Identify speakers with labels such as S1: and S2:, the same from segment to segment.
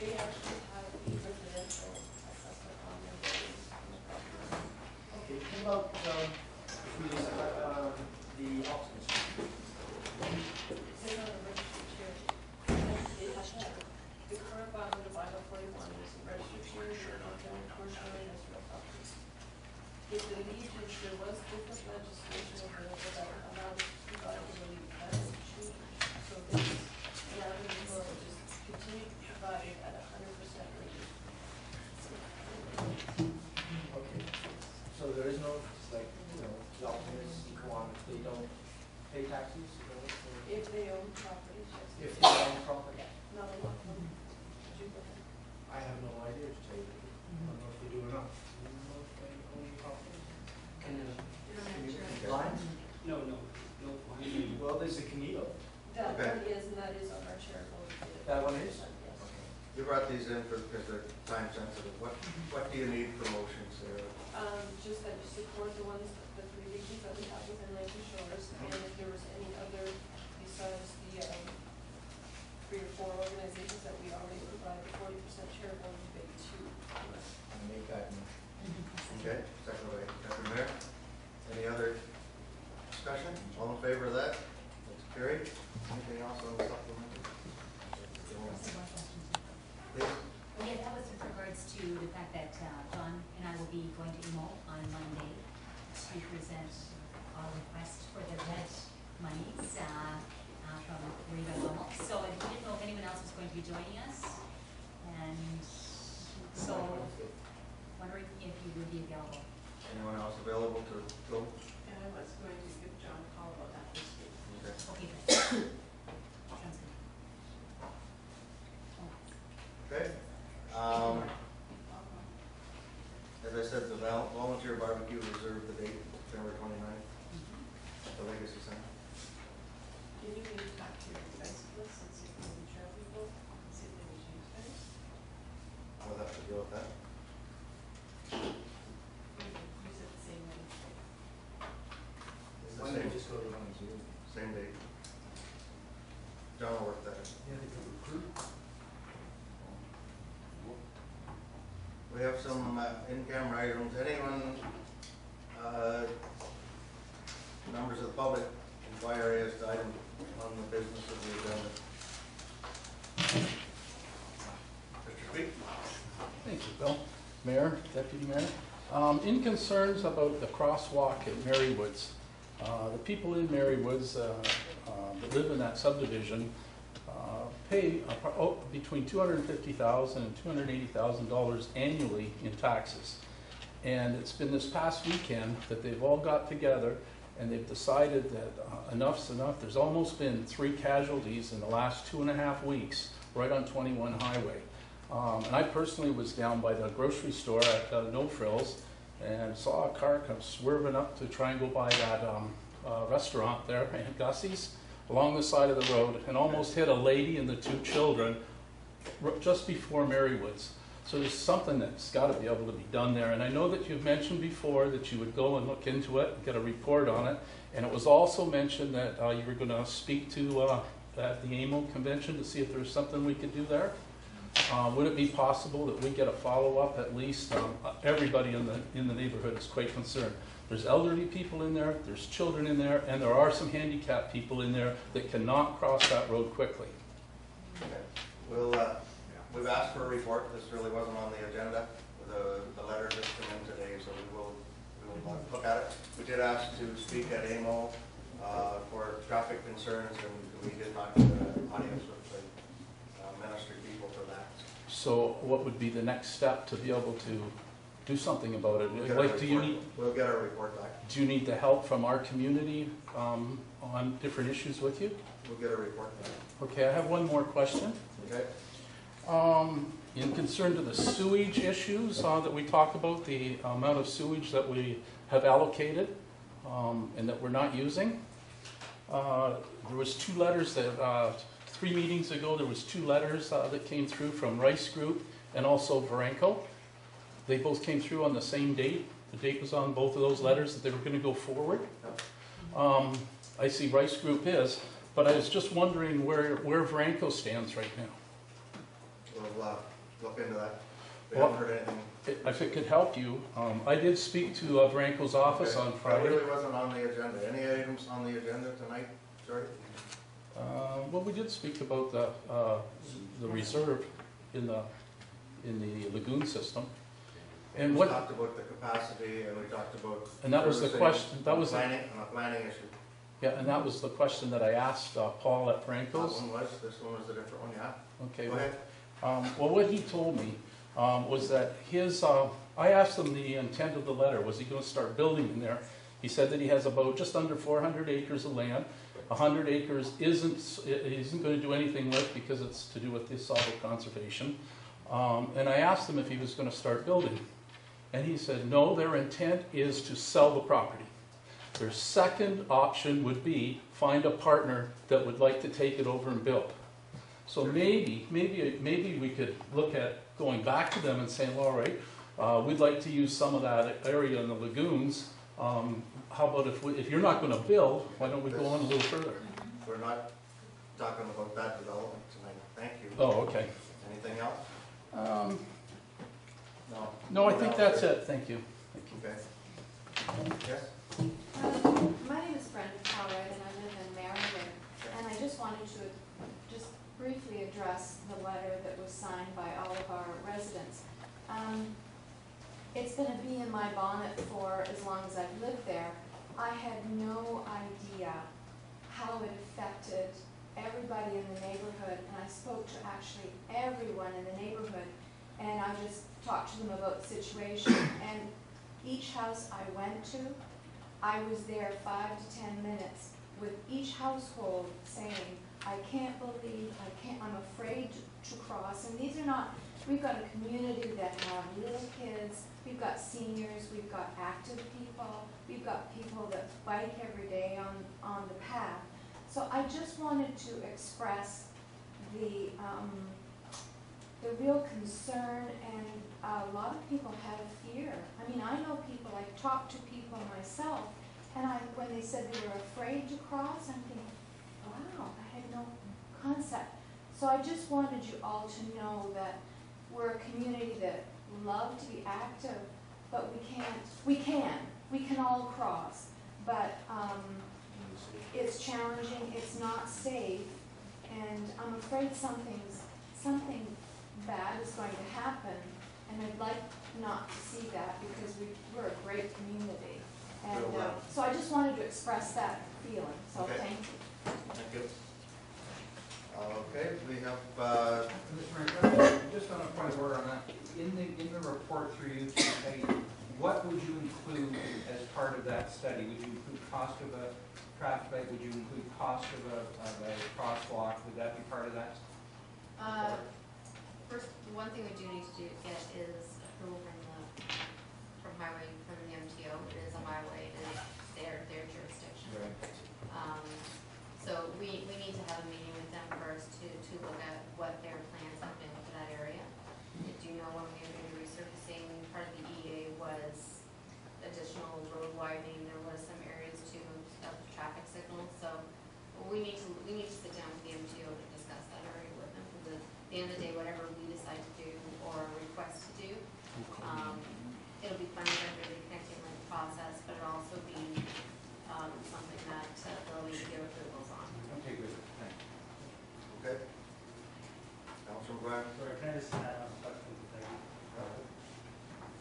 S1: They actually have the residential assessment on their buildings on the property.
S2: Okay, what about if we just the options?
S1: It says on the registry chair, it has to, the current bylaw under bylaw 41 is the registry chair, and general commercial and industrial properties. It believes there was different legislation available that allowed us to provide the relief that has changed. So this allowed them to just continue to provide it at 100% rate.
S2: Okay, so there is no, like, you know, the options go on if they don't pay taxes, you know, or
S1: If they own properties, yes.
S2: if they own property.
S1: Not a lot of them. Did you go ahead?
S2: I have no idea to tell you. I don't know if they do or not. Do you know if they own property? Lines?
S3: No.
S2: Well, there's a Canito.
S1: That
S4: Okay.
S1: one is, and that is on our charitable.
S2: That one is?
S1: Yes.
S4: You brought these in because they're time sensitive. What do you need for motions there?
S1: Just that you support the ones, the three regions that we have within Lake Shores, and if there was any other besides the 3 or 4 organizations that we already provide the 40% charitable rebate to.
S2: I make that motion.
S4: Okay, second by Deputy Mayor. Any other discussion? All in favor of that? That's carried. Anything else on the supplemental? Please.
S5: Well, yeah, that was with regards to the fact that John and I will be going to Imo on Monday to present our request for the red monies from Riva Lomo. So we didn't know if anyone else was going to be joining us, and so wondering if you would be available.
S4: Anyone else available to go?
S1: And I was going to give John a call about that this week.
S4: Okay.
S5: Okay, good. Sounds good.
S4: Okay. As I said, the volunteer barbecue reserved the date, September 29th, at the Legacy Center.
S1: Can you maybe talk to your expense list and see if we can share people, and see if they can change things?
S4: I'll have to deal with that.
S1: Use it the same way.
S4: It's the
S2: Why don't
S4: same,
S2: we just go to one Zoom?
S4: same date. John will work that in.
S2: Yeah, they can recruit.
S4: We have some in-camera items. Anyone, members of the public, inquire as to item on the business of the agenda. Mr. Speak.
S6: Thank you, Bill. Mayor, Deputy Mayor. In concerns about the crosswalk at Marywoods, the people in Marywoods that live in that subdivision pay between $250,000 and $280,000 annually in taxes. And it's been this past weekend that they've all got together and they've decided that enough's enough. There's almost been 3 casualties in the last 2.5 weeks right on 21 Highway. And I personally was down by the grocery store at No Frills and saw a car come swerving up to try and go by that restaurant there, Aunt Gussie's, along the side of the road, and almost hit a lady and the 2 children just before Marywoods. So there's something that's got to be able to be done there. And I know that you've mentioned before that you would go and look into it and get a report on it. And it was also mentioned that you were going to speak to at the AMO convention to see if there's something we could do there. Would it be possible that we get a follow-up at least? Everybody in the neighborhood is quite concerned. There's elderly people in there, there's children in there, and there are some handicapped people in there that cannot cross that road quickly.
S4: Okay. We've asked for a report. This really wasn't on the agenda. The letter just came in today, so we will look at it. We did ask to speak at AMO for traffic concerns, and we did not get an audience with the ministry people for that.
S6: So what would be the next step to be able to do something about it?
S4: We'll get a report back.
S6: Do you need the help from our community on different issues with you?
S4: We'll get a report back.
S6: Okay, I have one more question.
S4: Okay.
S6: In concern to the sewage issues that we talked about, the amount of sewage that we have allocated and that we're not using, there was 2 letters that 3 meetings ago, there was 2 letters that came through from Rice Group and also Varenco. They both came through on the same date. The date was on both of those letters that they were going to go forward. I see Rice Group is, but I was just wondering where Varenco stands right now.
S4: we'll look into that. We
S6: Well,
S4: haven't heard anything.
S6: If it could help you, I did speak to Branko's office
S4: Okay.
S6: on
S4: That
S6: Friday.
S4: really wasn't on the agenda. Any items on the agenda tonight, Sorry?
S6: Well, we did speak about the reserve in the lagoon system. And
S4: We
S6: what,
S4: talked about the capacity, and we talked about.
S6: and that was the
S4: servicing
S6: question, that was,
S4: Planning, on a planning issue.
S6: yeah, and that was the question that I asked Paul at
S4: That
S6: Branko's.
S4: one was, this one was a different one, yeah.
S6: Okay,
S4: Go
S6: well,
S4: ahead.
S6: well, what he told me was that his, I asked him the intent of the letter, was he gonna start building in there? He said that he has about just under 400 acres of land. 100 acres isn't gonna do anything with because it's to do with the soil conservation. And I asked him if he was gonna start building. And he said, no, their intent is to sell the property. Their second option would be find a partner that would like to take it over and build. So maybe we could look at going back to them and saying, well, all right, we'd like to use some of that area in the lagoons. How about if you're not going to build, why don't we go on a little further?
S4: We're not talking about that development tonight. Thank you.
S6: Oh, okay.
S4: Anything else? No.
S6: No, I think that's it. Thank you.
S4: Okay. Yes?
S1: My name is Brenda Cowright, and I live in Marion, and I just wanted to just briefly address the letter that was signed by all of our residents. It's been a bee in my bonnet for as long as I've lived there. I had no idea how it affected everybody in the neighborhood, and I spoke to actually everyone in the neighborhood, and I just talked to them about the situation. And each house I went to, I was there 5 to 10 minutes with each household saying, I can't believe, I'm afraid to cross. And these are not, we've got a community that have little kids, we've got seniors, we've got active people, we've got people that bike every day on the path. So I just wanted to express the real concern, and a lot of people have fear. I mean, I know people, I've talked to people myself, and when they said they were afraid to cross, I'm thinking, wow, I had no concept. So I just wanted you all to know that we're a community that love to be active, but we can all cross, but it's challenging, it's not safe, and I'm afraid something bad is going to happen, and I'd like not to see that because we're a great community. And so I just wanted to express that feeling, so
S4: Okay.
S1: thank you.
S4: Thank you. Okay, we have,
S2: Mr. Mayor, just on a point of order on that, in the report through you to study, what would you include as part of that study? Would you include cost of a traffic light? Would you include cost of a crosswalk? Would that be part of that?
S3: First, the one thing we do need to get is approval from the MTO. It is a highway, it is their jurisdiction.
S2: Right.
S3: So we need to have a meeting with them first to look at what their plans have been for that area. I do know when we were going to be resurfacing, part of the EA was additional road widening. There was some areas too of traffic signals. So we need to sit down with the MTO to discuss that area with them. Because at the end of the day, whatever we decide to do or request to do, it'll be funded under the connecting link process, but it'll also be something that they'll need to give approvals on.
S2: Okay, good. Thanks.
S4: okay. Councilor McGuire?
S7: Sorry, can I just add on a question? Thank you.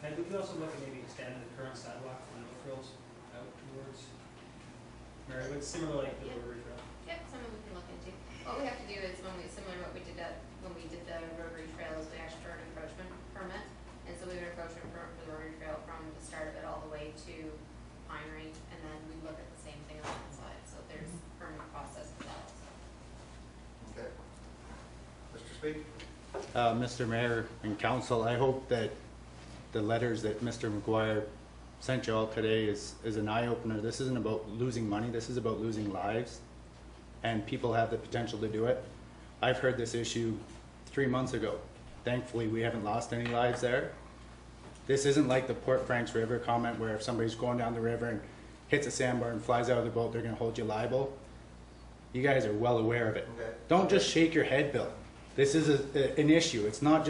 S7: And we could also look at maybe expanding the current sidewalk from the trails out towards Marywood, similar like the Rotary Trail.
S3: Yep, something we can look into. What we have to do is similar to what we did when we did the Rotary Trail, is we actually started an encroachment permit. And so we have an encroachment permit for the Rotary Trail from the start of it all the way to Pinery, and then we look at the same thing on that side. So there's permit process for that also.
S4: Okay. Mr. Speak?
S8: Mr. Mayor and Council, I hope that the letters that Mr. McGuire sent you all today is an eye-opener. This isn't about losing money, this is about losing lives, and people have the potential to do it. I've heard this issue 3 months ago. Thankfully, we haven't lost any lives there. This isn't like the Port Franks River comment where if somebody's going down the river and hits a sandbar and flies out of the boat, they're going to hold you liable. You guys are well aware of it.
S4: Okay.
S8: Don't just shake your head, Bill. This is an issue. It's not just